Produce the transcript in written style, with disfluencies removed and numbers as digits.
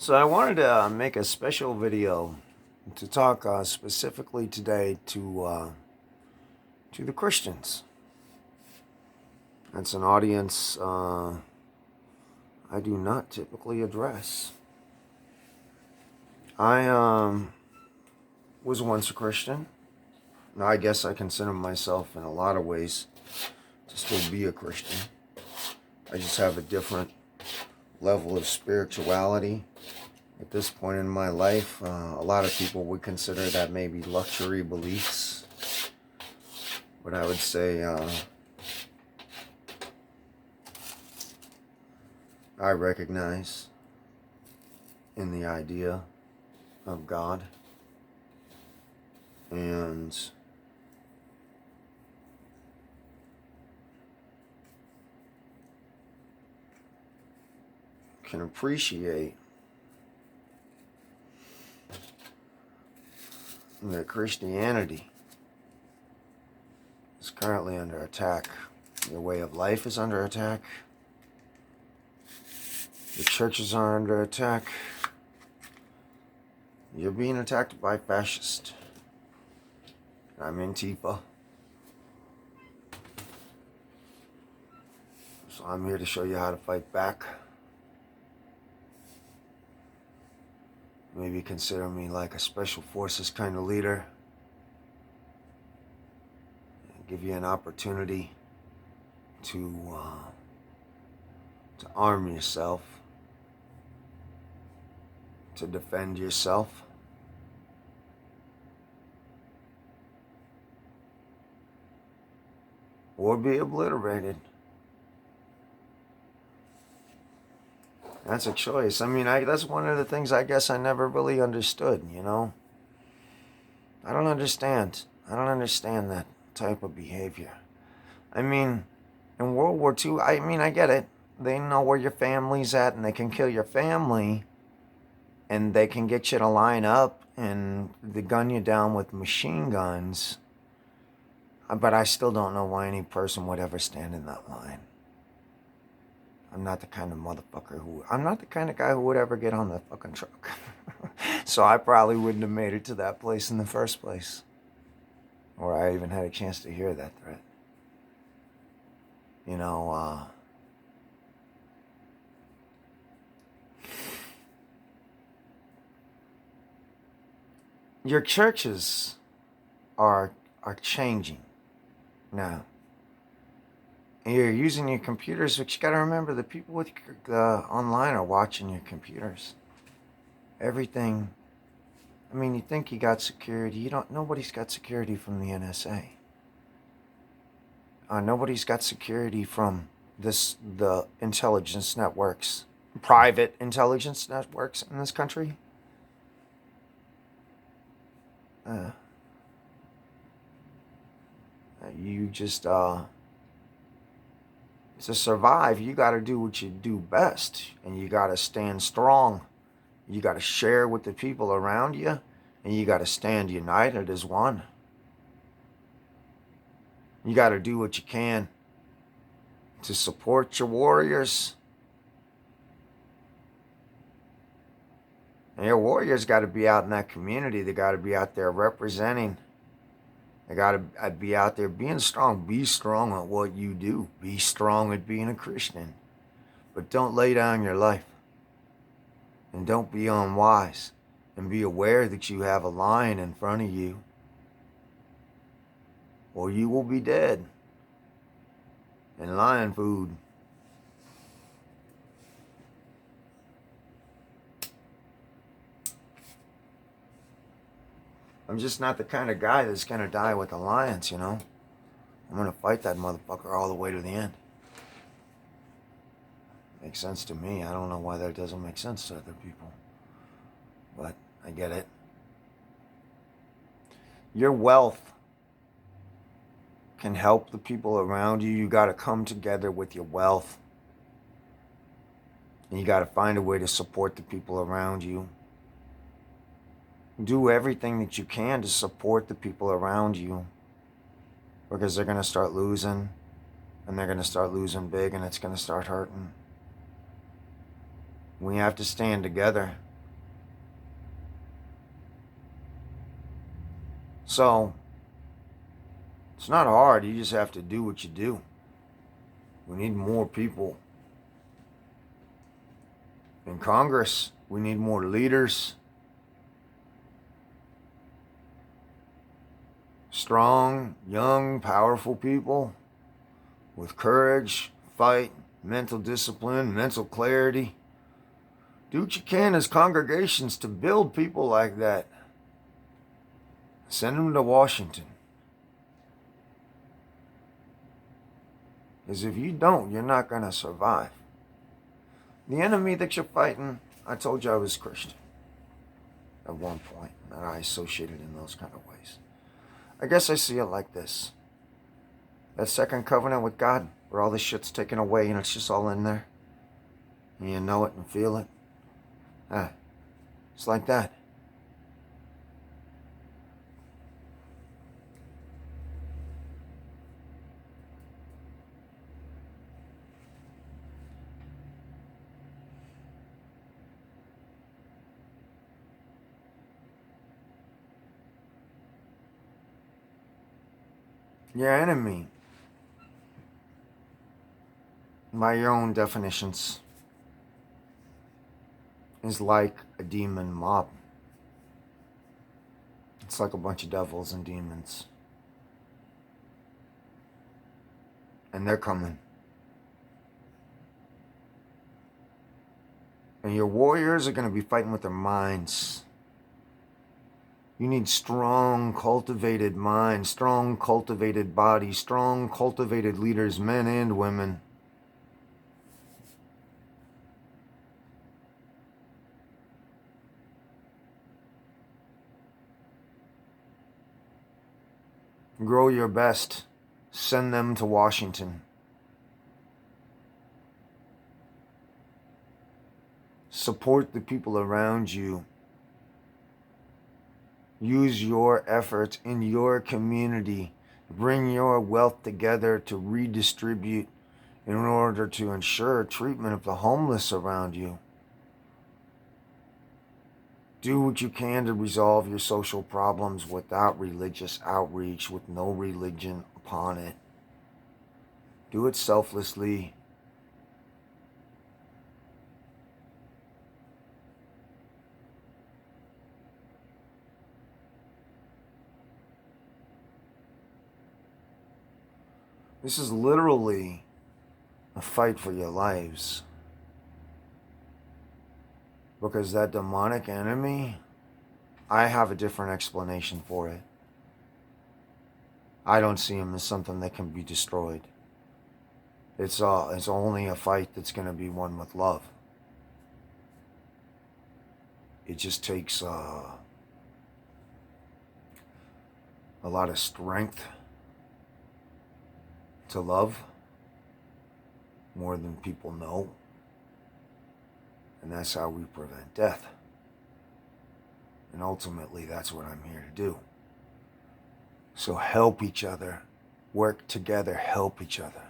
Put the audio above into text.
So I wanted to make a special video to talk specifically today to the Christians. That's an audience I do not typically address. I was once a Christian. Now I guess I consider myself in a lot of ways to still be a Christian. I just have a different level of spirituality at this point in my life. A lot of people would consider that maybe luxury beliefs, but I would say I recognize in the idea of God and can appreciate that Christianity is currently under attack. Your way of life is under attack. The churches are under attack. You're being attacked by fascists. I'm Antifa. So I'm here to show you how to fight back. Maybe consider me like a special forces kind of leader. Give you an opportunity to arm yourself, to defend yourself. Or be obliterated. That's a choice. I mean, that's one of the things I guess I never really understood, you know? I don't understand that type of behavior. I mean, in World War II, I get it. They know where your family's at and they can kill your family and they can get you to line up and they gun you down with machine guns. But I still don't know why any person would ever stand in that line. I'm not the kind of I'm not the kind of guy who would ever get on the fucking truck. So I probably wouldn't have made it to that place in the first place. Or I even had a chance to hear that threat. You know, your churches are changing now. And you're using your computers, but you got to remember the people with online are watching your computers. Everything. I mean, you think you got security. Nobody's got security from the NSA. Nobody's got security from the intelligence networks, private intelligence networks in this country. You just, to survive, you got to do what you do best. And you got to stand strong. You got to share with the people around you. And you got to stand united as one. You got to do what you can to support your warriors. And your warriors got to be out in that community. They got to be out there representing. They got to be out there being strong. Be strong at what you do. Be strong at being a Christian. But don't lay down your life. And don't be unwise. And be aware that you have a lion in front of you. Or you will be dead. And lion food. I'm just not the kind of guy that's going to die with the lions, you know? I'm going to fight that motherfucker all the way to the end. Makes sense to me. I don't know why that doesn't make sense to other people. But I get it. Your wealth can help the people around you. You got to come together with your wealth. And you got to find a way to support the people around you. Do everything that you can to support the people around you, because they're going to start losing, and they're going to start losing big, and it's going to start hurting. We have to stand together. So, it's not hard. You just have to do what you do. We need more people in Congress. We need more leaders. Strong, young, powerful people with courage, fight, mental discipline, mental clarity. Do what you can as congregations to build people like that. Send them to Washington. Because if you don't, you're not going to survive. The enemy that you're fighting, I told you I was Christian at one point, and I associated in those kind of ways. I guess I see it like this. That second covenant with God, where all this shit's taken away and it's just all in there. And you know it and feel it. It's like that. Your enemy, by your own definitions, is like a demon mob. It's like a bunch of devils and demons. And they're coming. And your warriors are going to be fighting with their minds. You need strong, cultivated minds, strong, cultivated bodies, strong, cultivated leaders, men and women. Grow your best. Send them to Washington. Support the people around you. Use your efforts in your community. Bring your wealth together to redistribute in order to ensure treatment of the homeless around you. Do what you can to resolve your social problems without religious outreach, with no religion upon it. Do it selflessly. This is literally a fight for your lives. Because that demonic enemy, I have a different explanation for it. I don't see him as something that can be destroyed. It's only a fight that's going to be won with love. It just takes a lot of strength to love more than people know. And that's how we prevent death. And ultimately, that's what I'm here to do. So help each other. Work together. Help each other.